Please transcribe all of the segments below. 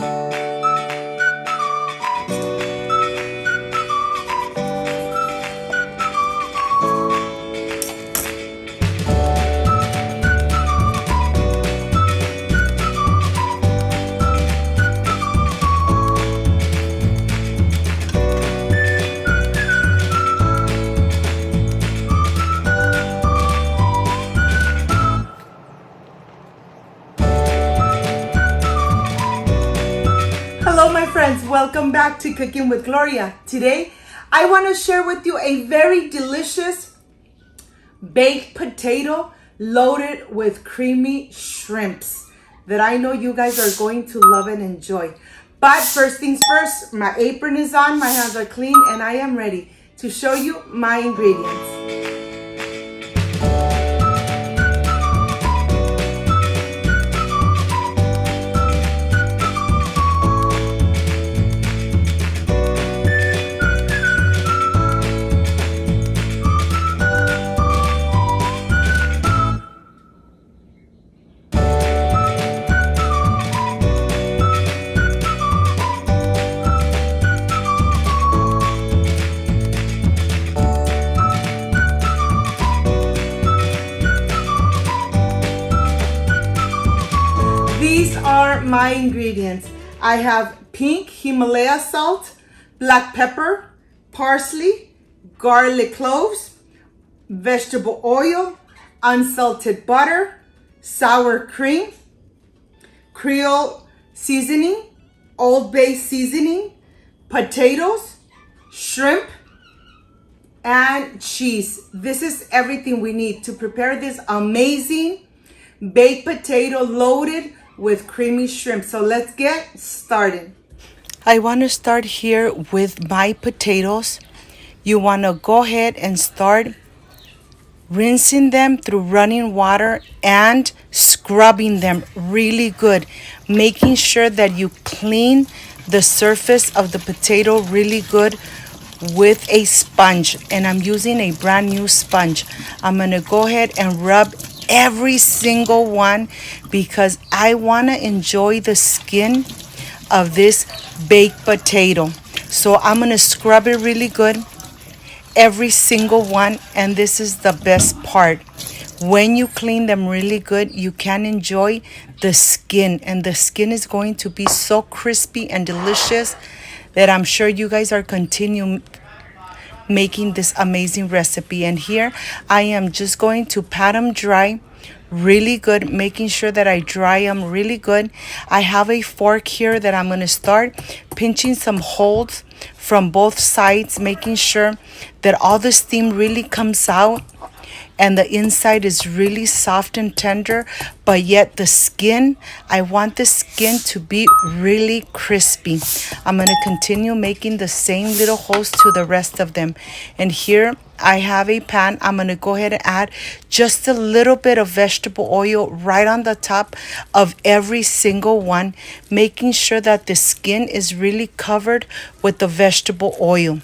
Hello my friends, welcome back to Cooking with Gloria. Today I want to share with you a very delicious baked potato loaded with creamy shrimps that I know you guys are going to love and enjoy. But first things first, my apron is on, my hands are clean, and I am ready to show you my ingredients. These are my ingredients. I have pink Himalaya salt, black pepper, parsley, garlic cloves, vegetable oil, unsalted butter, sour cream, creole seasoning, Old Bay seasoning, potatoes, shrimp, and cheese. This is everything we need to prepare this amazing baked potato loaded with creamy shrimp. So let's get started. I want to start here with my potatoes. You want to go ahead and start rinsing them through running water and scrubbing them really good, making sure that you clean the surface of the potato really good with a sponge. And I'm using a brand new sponge. I'm going to go ahead and rub every single one because I want to enjoy the skin of this baked potato. So I'm going to scrub it really good, every single one. And this is the best part. When you clean them really good, you can enjoy the skin, and the skin is going to be so crispy and delicious that I'm sure you guys are continuing making this amazing recipe. And here I am just going to pat them dry really good, making sure that I dry them really good. I have a fork here that I'm going to start pinching some holes from both sides, making sure that all the steam really comes out and the inside is really soft and tender, but yet the skin, I want the skin to be really crispy. I'm going to continue making the same little holes to the rest of them. And here I have a pan. I'm going to go ahead and add just a little bit of vegetable oil right on the top of every single one, making sure that the skin is really covered with the vegetable oil.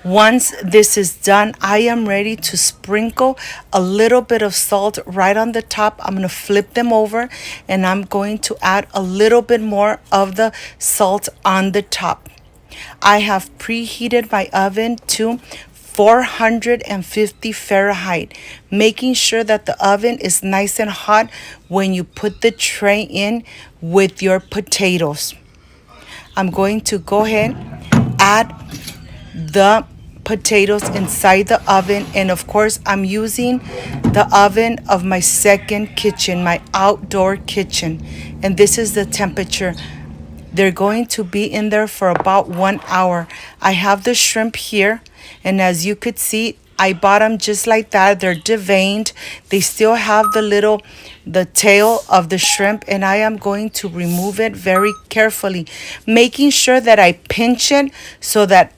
Once this is done, I am ready to sprinkle a little bit of salt right on the top. I'm going to flip them over and I'm going to add a little bit more of the salt on the top. I have preheated my oven to 450 Fahrenheit, making sure that the oven is nice and hot when you put the tray in with your potatoes. I'm going to go ahead, add the potatoes inside the oven, and of course I'm using the oven of my second kitchen, my outdoor kitchen, and this is the temperature. They're going to be in there for about 1 hour. I have the shrimp here, and as you could see, I bought them just like that. They're deveined. They still have the tail of the shrimp, and I am going to remove it very carefully, making sure that I pinch it so that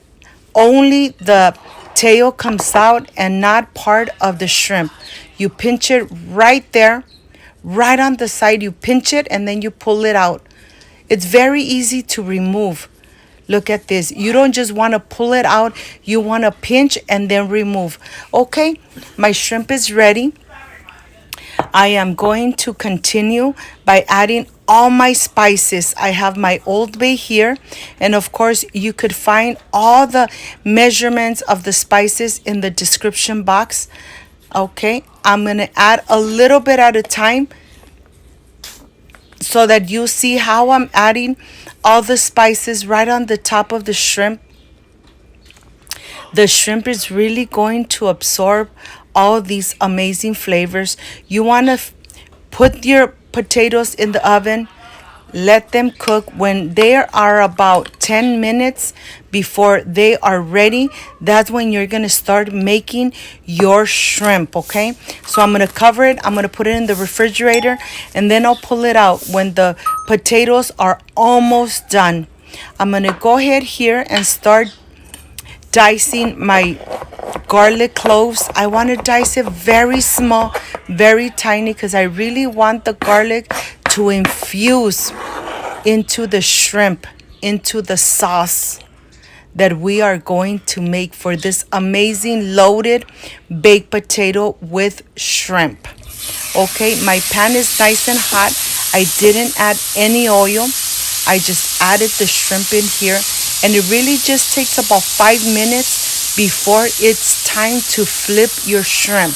only the tail comes out and not part of the shrimp. You pinch it right there, right on the side. You pinch it and then you pull it out. It's very easy to remove. Look at this. You don't just want to pull it out. You want to pinch and then remove. Okay, my shrimp is ready. I am going to continue by adding all my spices. I have my Old Bay here, and of course you could find all the measurements of the spices in the description box. Okay, I'm gonna add a little bit at a time so that you see how I'm adding all the spices right on the top of the shrimp. The shrimp is really going to absorb all these amazing flavors. You want to put your potatoes in the oven, let them cook. When they are about 10 minutes before they are ready, that's when you're going to start making your shrimp, okay? So I'm going to cover it. I'm going to put it in the refrigerator, and then I'll pull it out when the potatoes are almost done. I'm going to go ahead here and start dicing my garlic cloves. I want to dice it very small, very tiny, because I really want the garlic to infuse into the shrimp, into the sauce that we are going to make for this amazing loaded baked potato with shrimp. Okay, my pan is nice and hot. I didn't add any oil. I just added the shrimp in here, and it really just takes about 5 minutes before it's time to flip your shrimp.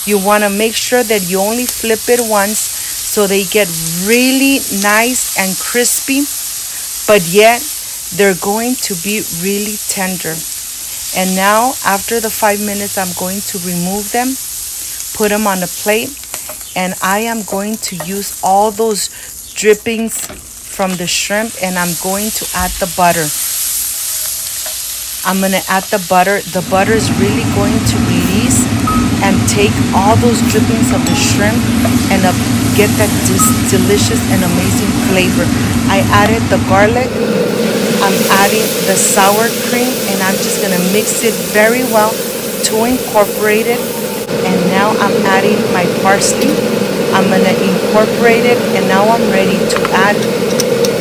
You want to make sure that you only flip it once so they get really nice and crispy, but yet they're going to be really tender. And now, after the 5 minutes, I'm going to remove them, put them on a plate, and I am going to use all those drippings from the shrimp, and I'm going to add the butter. I'm going to add the butter. The butter is really going to release and take all those drippings of the shrimp and get that delicious and amazing flavor. I added the garlic. I'm adding the sour cream, and I'm just going to mix it very well to incorporate it. And now I'm adding my parsley. I'm going to incorporate it, and now I'm ready to add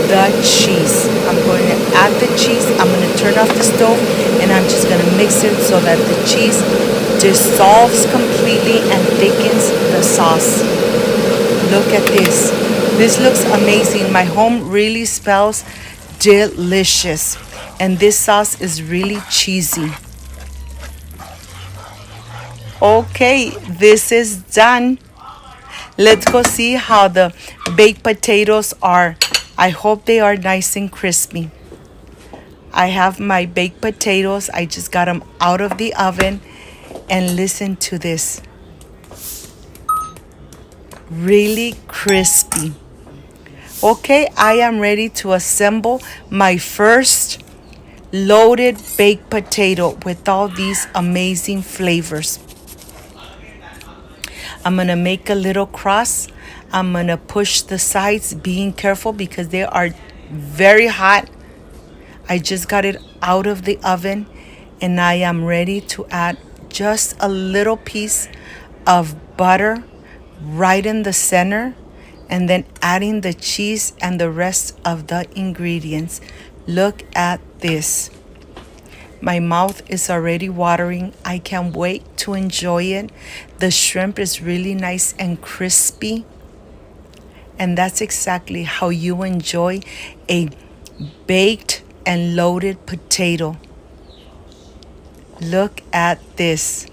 the cheese. I'm going to add the cheese. I'm going to turn off the stove, and I'm just going to mix it so that the cheese dissolves completely and thickens the sauce. Look at this. This looks amazing. My home really smells delicious, and this sauce is really cheesy. Okay, this is done. Let's go see how the baked potatoes are. I hope they are nice and crispy. I have my baked potatoes. I just got them out of the oven, and listen to this. Really crispy. Okay, I am ready to assemble my first loaded baked potato with all these amazing flavors. I'm going to make a little cross. I'm going to push the sides, being careful because they are very hot. I just got it out of the oven, and I am ready to add just a little piece of butter right in the center, and then adding the cheese and the rest of the ingredients. Look at this. My mouth is already watering. I can't wait to enjoy it. The shrimp is really nice and crispy. And that's exactly how you enjoy a baked and loaded potato. Look at this.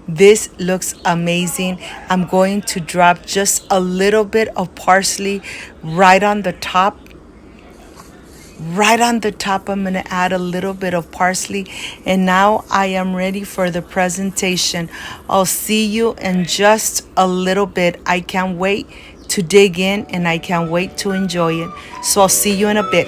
This looks amazing. I'm going to drop just a little bit of parsley right on the top. Right on the top, I'm going to add a little bit of parsley. And now I am ready for the presentation. I'll see you in just a little bit. I can't wait to dig in, and I can't wait to enjoy it. So I'll see you in a bit.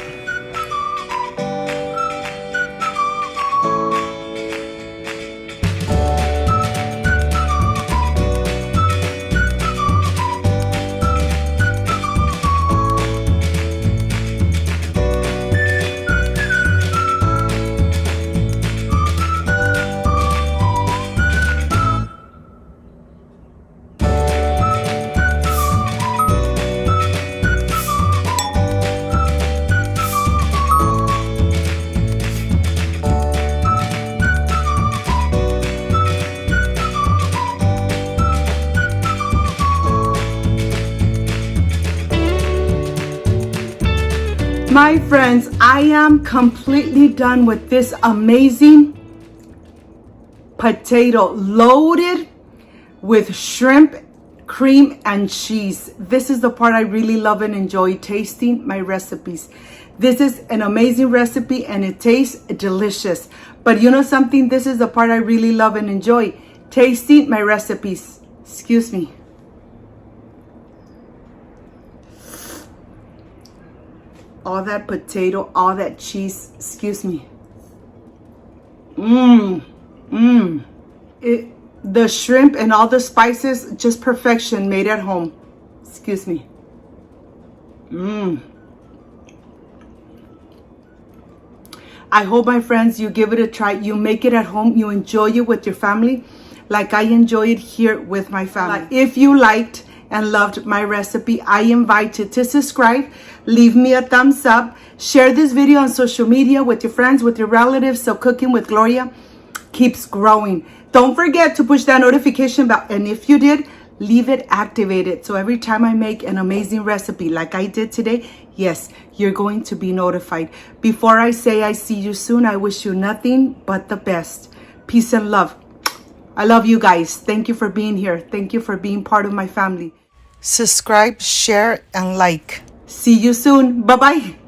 My friends, I am completely done with this amazing potato loaded with shrimp, cream, and cheese. This is the part I really love and enjoy, tasting my recipes. This is an amazing recipe and it tastes delicious. But you know something? This is the part I really love and enjoy, tasting my recipes. Excuse me. All that potato, all that cheese, excuse me. The shrimp and all the spices, just perfection, made at home. Excuse me. I hope, my friends, you give it a try. You make it at home. You enjoy it with your family like I enjoy it here with my family. If you liked and loved my recipe, I invite you to subscribe, leave me a thumbs up, share this video on social media with your friends, with your relatives, so Cooking with Gloria keeps growing. Don't forget to push that notification bell, and if you did, leave it activated, so every time I make an amazing recipe like I did today, yes, you're going to be notified. Before I say I see you soon, I wish you nothing but the best. Peace and love. I love you guys. Thank you for being here. Thank you for being part of my family. Subscribe, share, and like. See you soon. Bye-bye.